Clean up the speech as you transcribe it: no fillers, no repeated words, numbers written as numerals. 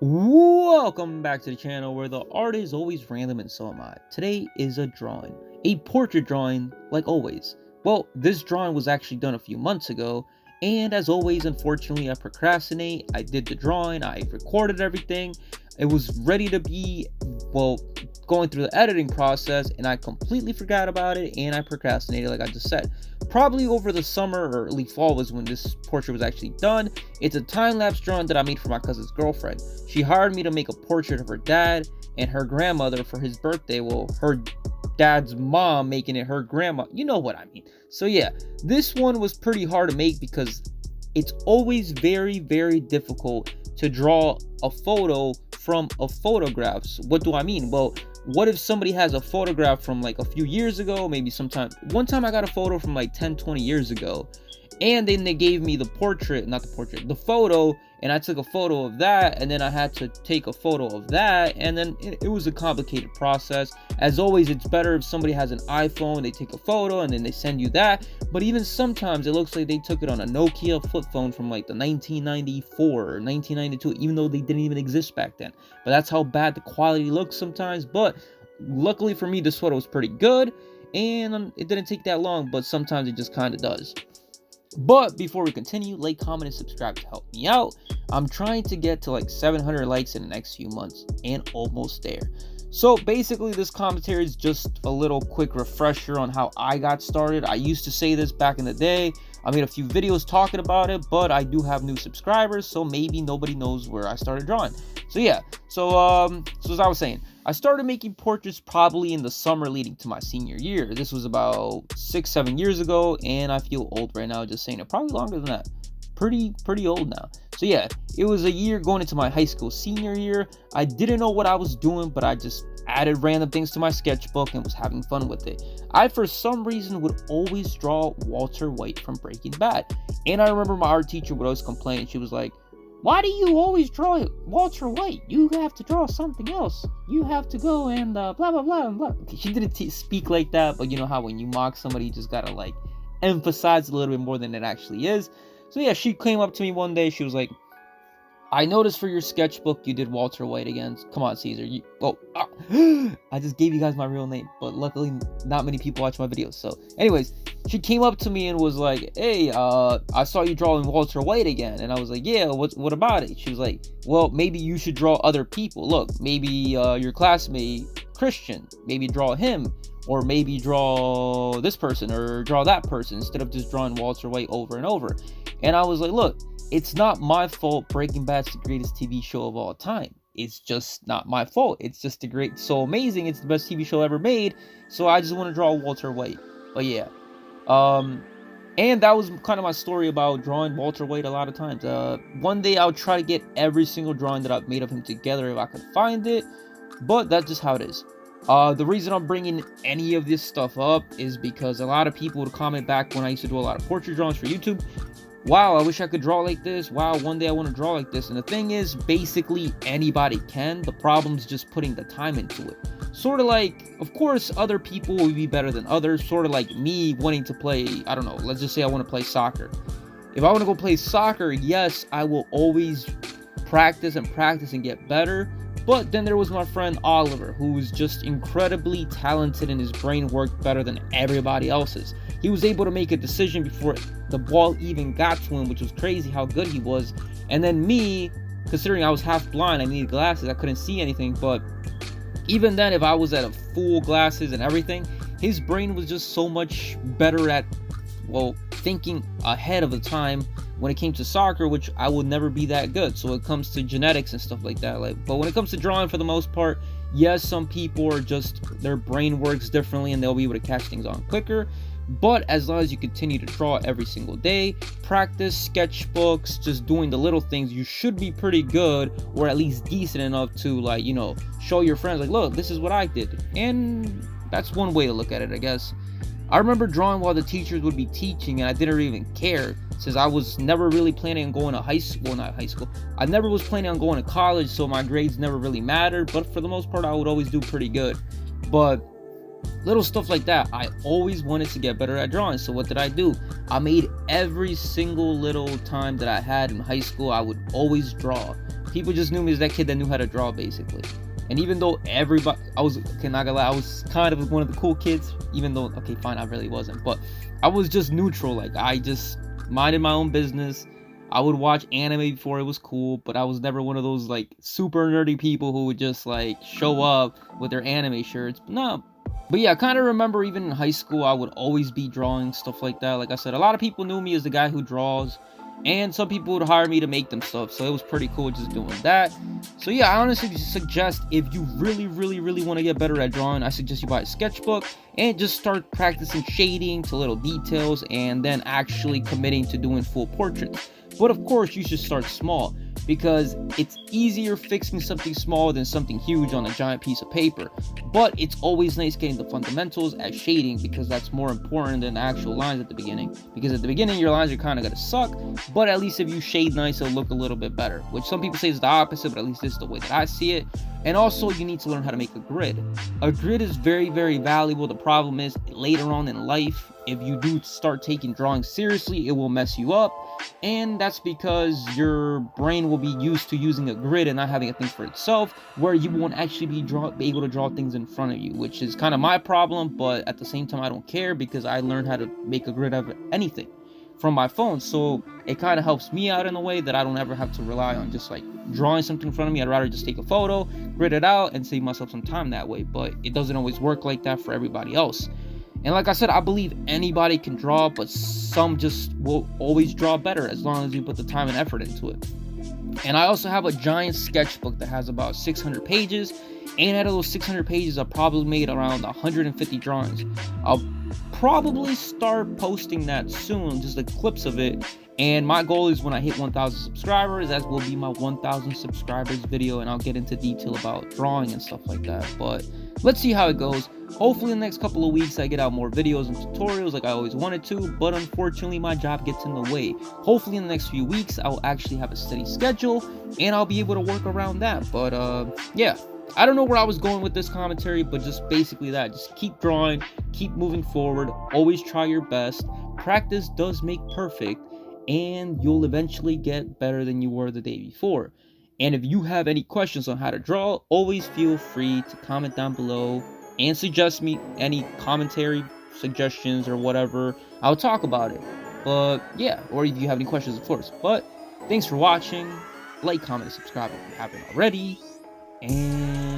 Welcome back to the channel where the art is always random and so am I. Today is a drawing, a portrait drawing like always. Well, this drawing was actually done a few months ago, and as always, unfortunately, I procrastinate. I did the drawing, I recorded everything, it was ready to be, going through the editing process, and I completely forgot about it and I procrastinated like I just said. Probably over the summer or early fall was when this portrait was actually done. It's a time-lapse drawing that I made for my cousin's girlfriend. She hired me to make a portrait of her dad and her grandmother for his birthday. Well, her dad's mom making it her grandma. You know what I mean. So yeah, this one was pretty hard to make because it's always very, very difficult to draw a photo from a photograph. So what do I mean? Well, what if somebody has a photograph from like a few years ago, maybe one time I got a photo from like 10-20 years ago, and then they gave me the photo, and I took a photo of that, and then I had to take a photo of that, and then it was a complicated process. As always, it's better if somebody has an iPhone, they take a photo and then they send you that. But even sometimes it looks like they took it on a Nokia flip phone from like the 1994 or 1992, even though they didn't even exist back then. But that's how bad the quality looks sometimes. But luckily for me, this photo was pretty good, and it didn't take that long, but sometimes it just kind of does. But before we continue, like, comment, and subscribe to help me out. I'm trying to get to like 700 likes in the next few months, and almost there. So basically, this commentary is just a little quick refresher on how I got started. I used to say this back in the day. I made a few videos talking about it, but I do have new subscribers, so maybe nobody knows where I started drawing. So yeah, so as I was saying, I started making portraits probably in the summer leading to my senior year. This was about 6-7 years ago, and I feel old right now just saying it. Probably longer than that. Pretty old now. So yeah, it was a year going into my high school senior year. I didn't know what I was doing, but I just added random things to my sketchbook and was having fun with it. I, for some reason, would always draw Walter White from Breaking Bad. And I remember my art teacher would always complain. She was like, "Why do you always draw Walter White? You have to draw something else. You have to go and blah, blah, blah, blah." Okay, she didn't speak like that, but you know how when you mock somebody, you just gotta like emphasize a little bit more than it actually is. So yeah, she came up to me one day. She was like, "I noticed for your sketchbook you did Walter White again. Come on, Caesar." I just gave you guys my real name, but luckily not many people watch my videos. So anyways, she came up to me and was like, "Hey, I saw you drawing Walter White again." And I was like, "Yeah, what about it?" She was like, "Well, maybe you should draw other people. Look, maybe your classmate Christian, maybe draw him, or maybe draw this person or draw that person instead of just drawing Walter White over and over." And I was like, "Look, it's not my fault Breaking Bad's the greatest TV show of all time. It's just not my fault. It's just so amazing. It's the best TV show ever made. So I just want to draw Walter White." But yeah. And that was kind of my story about drawing Walter White a lot of times. One day I'll try to get every single drawing that I've made of him together if I could find it. But that's just how it is. The reason I'm bringing any of this stuff up is because a lot of people would comment back when I used to do a lot of portrait drawings for YouTube. "Wow, I wish I could draw like this. Wow, one day I want to draw like this." And the thing is, basically anybody can. The problem's just putting the time into it. Sort of like, of course, other people will be better than others. Sort of like me wanting to play, I don't know, let's just say I want to play soccer. If I want to go play soccer, yes, I will always practice and get better. But then there was my friend Oliver, who was just incredibly talented and his brain worked better than everybody else's. He was able to make a decision before the ball even got to him, which was crazy how good he was. And then me, considering I was half blind, I needed glasses, I couldn't see anything. But even then, if I was at a full glasses and everything, his brain was just so much better at, thinking ahead of the time when it came to soccer, which I will never be that good. So it comes to genetics and stuff like that. But when it comes to drawing, for the most part, yes, some people are just, their brain works differently and they'll be able to catch things on quicker. But as long as you continue to draw every single day, practice sketchbooks, just doing the little things, you should be pretty good, or at least decent enough to, like, you know, show your friends, like, "Look, this is what I did." And that's one way to look at it, I guess. I remember drawing while the teachers would be teaching, and I didn't even care, since I was never really planning on going to I never was planning on going to college, so my grades never really mattered. But for the most part, I would always do pretty good. But little stuff like that, I always wanted to get better at drawing. So what did I do? I made every single little time that I had in high school, I would always draw. People just knew me as that kid that knew how to draw, basically. And even though everybody, I was, okay, not gonna lie, I was kind of one of the cool kids, even though, okay, fine, I really wasn't, but I was just neutral. Like, I just minded my own business. I would watch anime before it was cool, but I was never one of those, like, super nerdy people who would just, like, show up with their anime shirts. No. But yeah, I kind of remember even in high school, I would always be drawing, stuff like that. Like I said, a lot of people knew me as the guy who draws, and some people would hire me to make them stuff, so it was pretty cool just doing that. So yeah, I honestly suggest, if you really want to get better at drawing, I suggest you buy a sketchbook and just start practicing shading to little details, and then actually committing to doing full portraits. But of course, you should start small, because it's easier fixing something small than something huge on a giant piece of paper. But it's always nice getting the fundamentals at shading, because that's more important than the actual lines at the beginning. Because at the beginning, your lines are kind of going to suck, but at least if you shade nice, it'll look a little bit better. Which some people say is the opposite, but at least this is the way that I see it. And also, you need to learn how to make a grid. A grid is very valuable. The problem is, later on in life, if you do start taking drawing seriously, it will mess you up. And that's because your brain will be used to using a grid and not having a thing for itself, where you won't actually be able to draw things in front of you, which is kind of my problem. But at the same time, I don't care, because I learned how to make a grid of anything from my phone. So it kind of helps me out in a way that I don't ever have to rely on just like drawing something in front of me. I'd rather just take a photo, grid it out, and save myself some time that way. But it doesn't always work like that for everybody else. And like I said, I believe anybody can draw, but some just will always draw better as long as you put the time and effort into it. And I also have a giant sketchbook that has about 600 pages. And out of those 600 pages, I probably made around 150 drawings. I'll probably start posting that soon, just the clips of it. And my goal is when I hit 1,000 subscribers, that will be my 1,000 subscribers video, and I'll get into detail about drawing and stuff like that. But let's see how it goes. Hopefully in the next couple of weeks I get out more videos and tutorials like I always wanted to, but unfortunately my job gets in the way. Hopefully in the next few weeks I'll actually have a steady schedule, and I'll be able to work around that. But yeah, I don't know where I was going with this commentary, but just basically that. Just keep drawing, keep moving forward, always try your best. Practice does make perfect, and you'll eventually get better than you were the day before. And if you have any questions on how to draw, always feel free to comment down below and suggest me any commentary, suggestions, or whatever. I'll talk about it. But yeah, or if you have any questions, of course. But thanks for watching. Like, comment, and subscribe if you haven't already. And